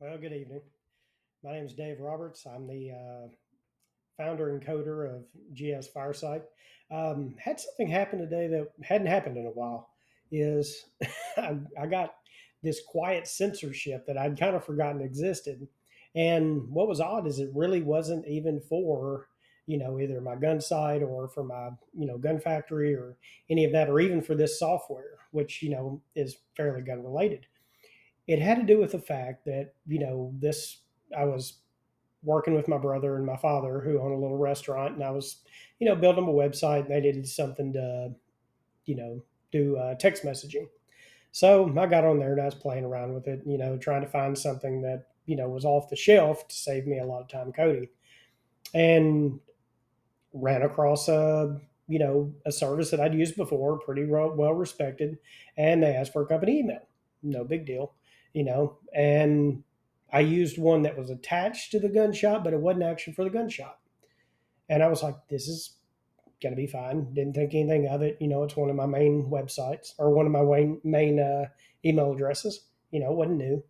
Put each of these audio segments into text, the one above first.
Well, good evening. My name is Dave Roberts. I'm the founder and coder of GS Fireside. Had something happen today that hadn't happened in a while. Is I got this quiet censorship that I'd kind of forgotten existed, and what was odd is it really wasn't even for either my gun site or for my gun factory or any of that, or even for this software, which is fairly gun related. It had to do with the fact that this I was working with my brother and my father who own a little restaurant, and I was building a website, and they needed something to you know do text messaging. So I got on there and I was playing around with it, trying to find something that was off the shelf to save me a lot of time coding, and ran across a service that I'd used before, pretty well respected, and they asked for a company email. No big deal, and I used one that was attached to the gun shop, but it wasn't actually for the gun shop. And I was like, this is going to be fine. Didn't think anything of it. It's one of my main websites or one of my main email addresses. It wasn't new.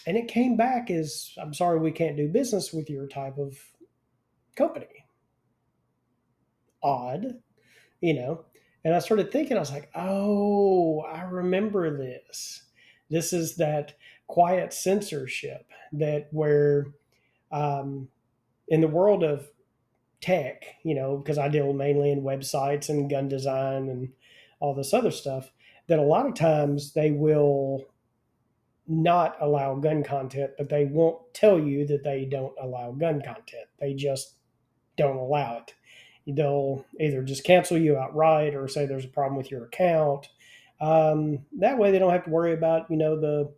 And it came back as, I'm sorry, we can't do business with your type of company. Odd, you know. And I started thinking, I was like, oh, I remember this. This is that quiet censorship that where um, in the world of tech, because I deal mainly in websites and gun design and all this other stuff, that a lot of times they will not allow gun content, but they won't tell you that they don't allow gun content. They just don't allow it. They'll either just cancel you outright or say there's a problem with your account. That way, they don't have to worry about you know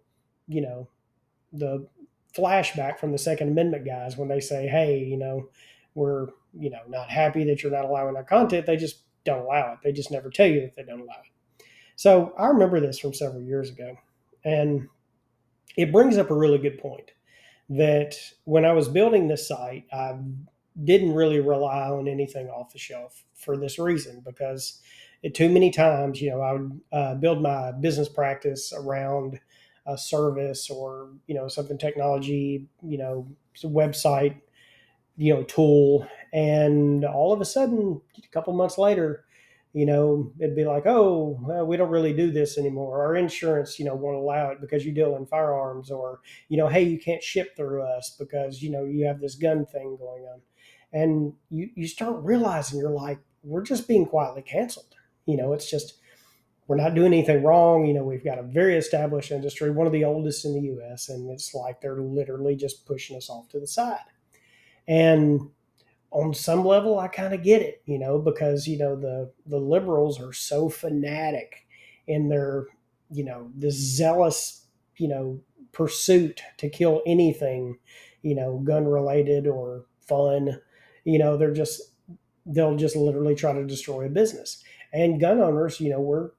the flashback from the Second Amendment guys when they say, "Hey, we're not happy that you're not allowing our content." They just don't allow it. They just never tell you that they don't allow it. So I remember this from several years ago, and it brings up a really good point that when I was building this site, I didn't really rely on anything off the shelf for this reason because too many times, I would build my business practice around a service or something technology, website, tool, and all of a sudden, a couple months later, it'd be like, oh, well, we don't really do this anymore. Our insurance, won't allow it because you deal in firearms, or hey, you can't ship through us because you have this gun thing going on, and you start realizing you're like, we're just being quietly canceled. It's just we're not doing anything wrong. We've got a very established industry, one of the oldest in the U.S., and it's like they're literally just pushing us off to the side. And on some level, I kind of get it, because the liberals are so fanatic in their this zealous pursuit to kill anything gun related or fun. They'll just literally try to destroy a business. And gun owners, we're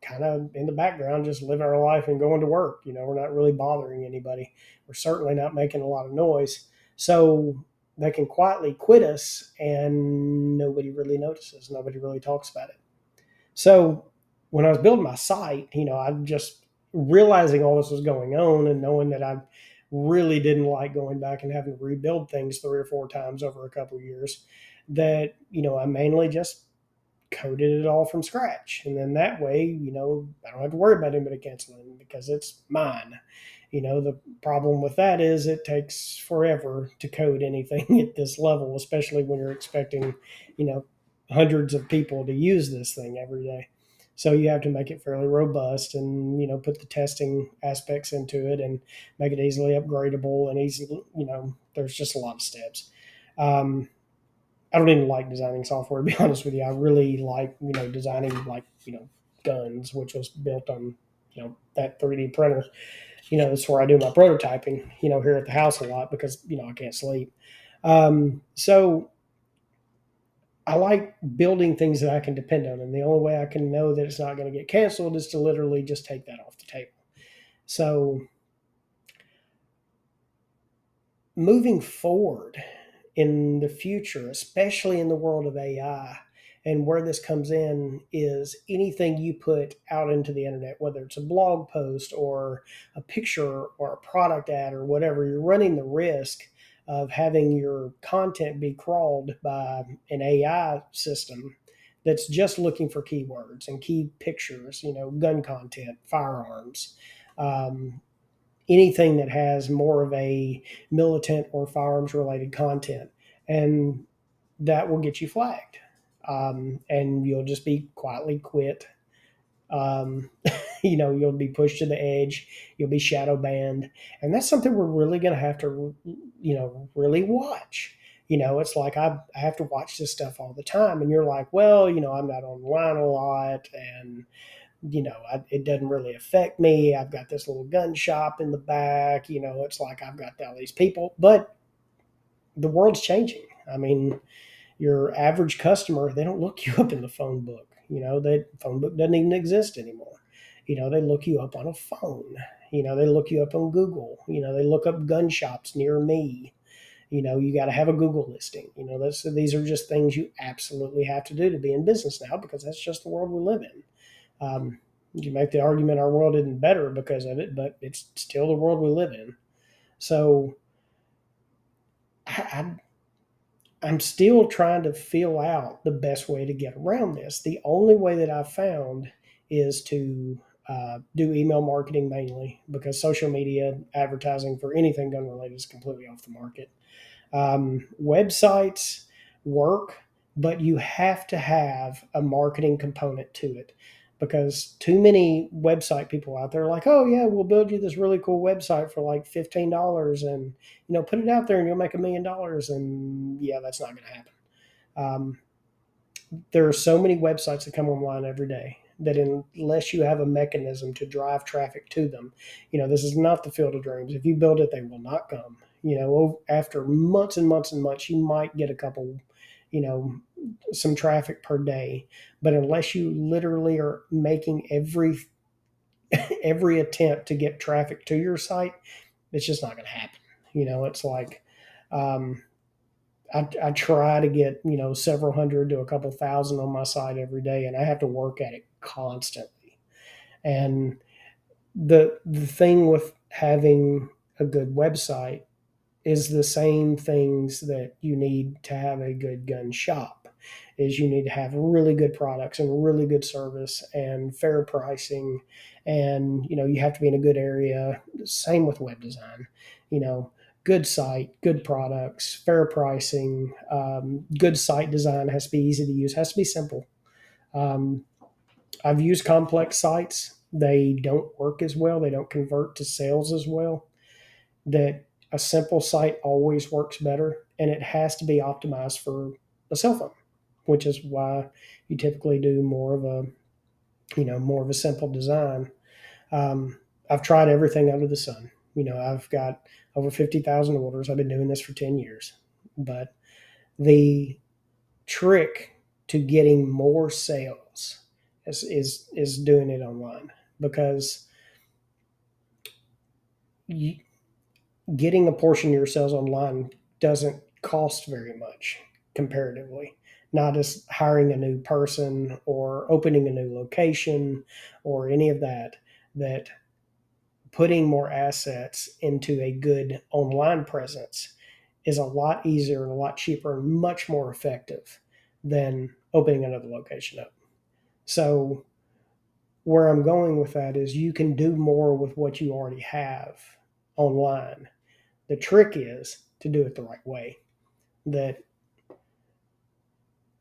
kind of in the background, just living our life and going to work. We're not really bothering anybody. We're certainly not making a lot of noise. So they can quietly quit us and nobody really notices. Nobody really talks about it. So when I was building my site, I'm just realizing all this was going on and knowing that I really didn't like going back and having to rebuild things 3 or 4 times over a couple of years, that, I mainly just coded it all from scratch. And then that way, I don't have to worry about anybody canceling because it's mine. The problem with that is it takes forever to code anything at this level, especially when you're expecting, you know, hundreds of people to use this thing every day. So you have to make it fairly robust and, put the testing aspects into it and make it easily upgradable and easily, there's just a lot of steps. Um, I don't even like designing software, to be honest with you. I really like, designing like, guns, which was built on, that 3D printer. That's where I do my prototyping, here at the house a lot because, I can't sleep. So I like building things that I can depend on. And the only way I can know that it's not going to get canceled is to literally just take that off the table. So moving forward in the future, especially in the world of AI And where this comes in is anything you put out into the internet, whether it's a blog post or a picture or a product ad or whatever, you're running the risk of having your content be crawled by an AI system that's just looking for keywords and key pictures, gun content, firearms, um, anything that has more of a militant or firearms related content. And that will get you flagged. And you'll just be quietly quit. Um, you'll be pushed to the edge. You'll be shadow banned. And that's something we're really going to have to, really watch. It's like I have to watch this stuff all the time. And you're like, well, I'm not online a lot. And it doesn't really affect me. I've got this little gun shop in the back. It's like I've got all these people, but the world's changing. I mean, your average customer, they don't look you up in the phone book. The phone book doesn't even exist anymore. They look you up on a phone. They look you up on Google. They look up gun shops near me. You got to have a Google listing. These are just things you absolutely have to do to be in business now because that's just the world we live in. You make the argument our world isn't better because of it, but it's still the world we live in. So I, I'm still trying to feel out the best way to get around this. The only way that I've found is to do email marketing mainly because social media advertising for anything gun related is completely off the market. Websites work, but you have to have a marketing component to it because too many website people out there are like, oh yeah, we'll build you this really cool website for like $15 and put it out there and you'll make $1 million. And yeah, that's not going to happen. Um, there are so many websites that come online every day that unless you have a mechanism to drive traffic to them, this is not the field of dreams. If you build it, they will not come. After months and months and months, you might get a couple, you know, some traffic per day. But unless you literally are making every attempt to get traffic to your site, it's just not going to happen. It's like um, I try to get several hundred to a couple thousand on my site every day, and I have to work at it constantly. And the thing with having a good website is the same things that you need to have a good gun shop is you need to have really good products and really good service and fair pricing, and you have to be in a good area. Same with web design. you know Good site, good products, fair pricing. Good site design has to be easy to use, has to be simple. um, I've used complex sites, they don't work as well, they don't convert to sales as well. That a simple site always works better, and it has to be optimized for a cell phone, which is why you typically do more of a simple design. Um, I've tried everything under the sun. I've got over 50,000 orders. I've been doing this for 10 years. But the trick to getting more sales is doing it online because you, getting a portion of your sales online doesn't cost very much comparatively. Not as hiring a new person or opening a new location or any of that. That putting more assets into a good online presence is a lot easier and a lot cheaper and much more effective than opening another location up. So where I'm going with that is you can do more with what you already have online. The trick is to do it the right way. That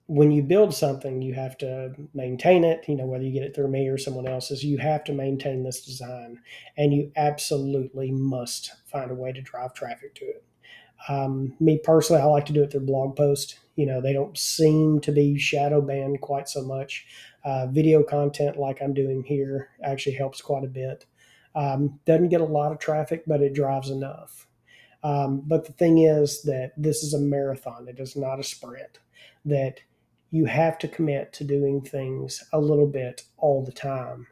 when you build something, you have to maintain it. Whether you get it through me or someone else's, you have to maintain this design, and you absolutely must find a way to drive traffic to it. Me personally, I like to do it through blog posts. They don't seem to be shadow banned quite so much. Video content, like I'm doing here, actually helps quite a bit. Doesn't get a lot of traffic, but it drives enough. But the thing is that this is a marathon, it is not a sprint. That you have to commit to doing things a little bit all the time,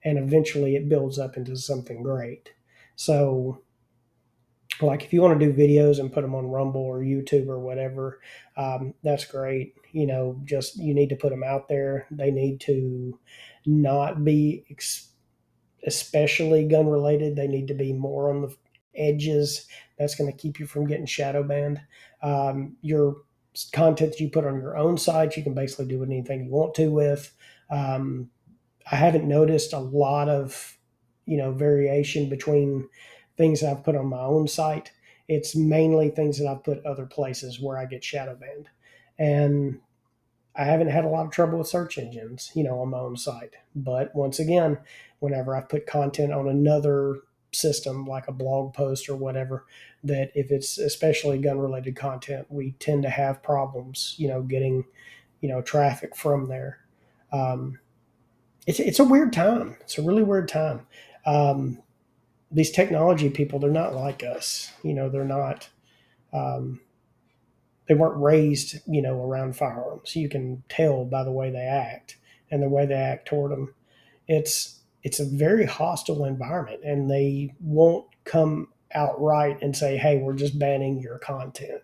and eventually it builds up into something great. So Like if you want to do videos and put them on Rumble or YouTube or whatever, that's great. Just you need to put them out there. They need to not be especially gun related. They need to be more on the edges. That's going to keep you from getting shadow banned. Your content that you put on your own site, you can basically do anything you want to with. Um, I haven't noticed a lot of variation between things that I've put on my own site. It's mainly things that I've put other places where I get shadow banned, and I haven't had a lot of trouble with search engines, on my own site. But once again, whenever I put content on another system, like a blog post or whatever, that if it's especially gun related content, we tend to have problems, getting, traffic from there. Um, it's a weird time. It's a really weird time. Um, these technology people, they're not like us. They're not. Um, they weren't raised, around firearms. You can tell by the way they act and the way they act toward them. It's a very hostile environment, and they won't come outright and say, "Hey, we're just banning your content,"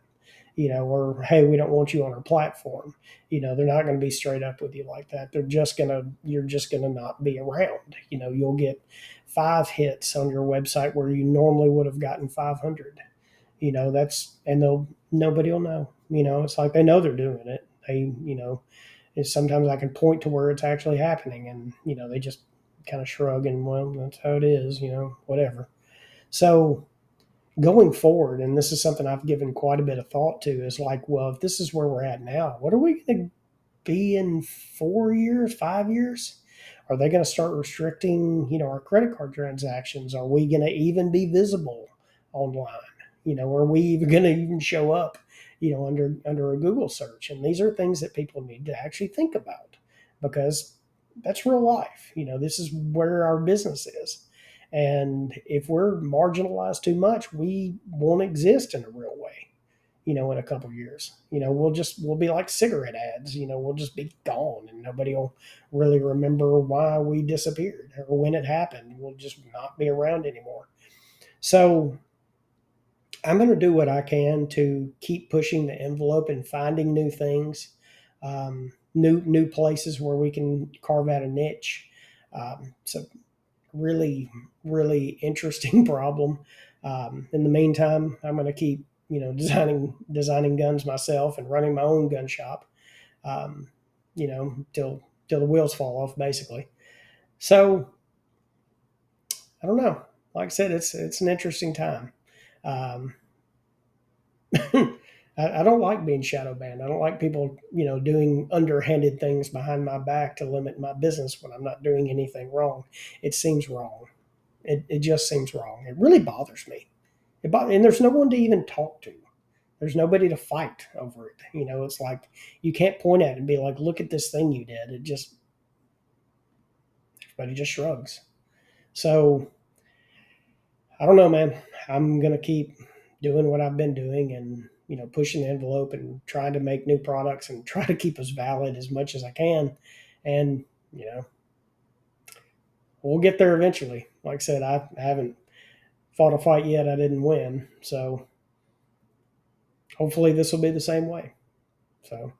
or "Hey, we don't want you on our platform." They're not going to be straight up with you like that. You're just gonna not be around. You'll get 5 hits on your website where you normally would have gotten 500. That's and they'll nobody will know. It's like they know they're doing it. Sometimes I can point to where it's actually happening, and they just kind of shrug and, well, that's how it is. Whatever. So going forward, and this is something I've given quite a bit of thought to, is like, well, if this is where we're at now, what are we going to be in 4 years, 5 years? Are they going to start restricting, our credit card transactions? Are we going to even be visible online? Are we even going to even show up, under a Google search? And these are things that people need to actually think about, because that's real life. This is where our business is. And if we're marginalized too much, we won't exist in a real way, in a couple of years. We'll be like cigarette ads. We'll just be gone, and nobody will really remember why we disappeared or when it happened. We'll just not be around anymore. So I'm going to do what I can to keep pushing the envelope and finding new things, new places where we can carve out a niche. So really, really interesting problem. In the meantime, I'm going to keep, designing guns myself and running my own gun shop, um, till the wheels fall off, basically. So I don't know. Like I said, it's an interesting time. Um, I don't like being shadow banned. I don't like people, doing underhanded things behind my back to limit my business when I'm not doing anything wrong. It seems wrong. It just seems wrong. It really bothers me. And there's no one to even talk to. There's nobody to fight over it. It's like you can't point at it and be like, "Look at this thing you did." It just Everybody just shrugs. So I don't know, man. I'm gonna keep doing what I've been doing, and pushing the envelope and trying to make new products and try to keep us valid as much as I can. And you know, we'll get there eventually. Like I said, I haven't fought a fight yet I didn't win. So hopefully this will be the same way. So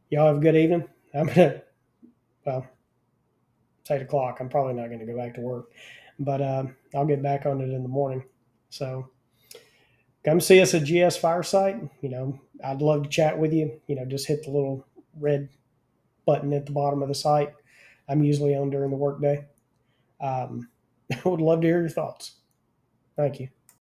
y'all have a good evening. I'm gonna well, it's 8 o'clock. I'm probably not gonna go back to work, but I'll get back on it in the morning. So come see us at GS Firesite. I'd love to chat with you. Just hit the little red button at the bottom of the site. I'm usually on during the workday. I would love to hear your thoughts. Thank you.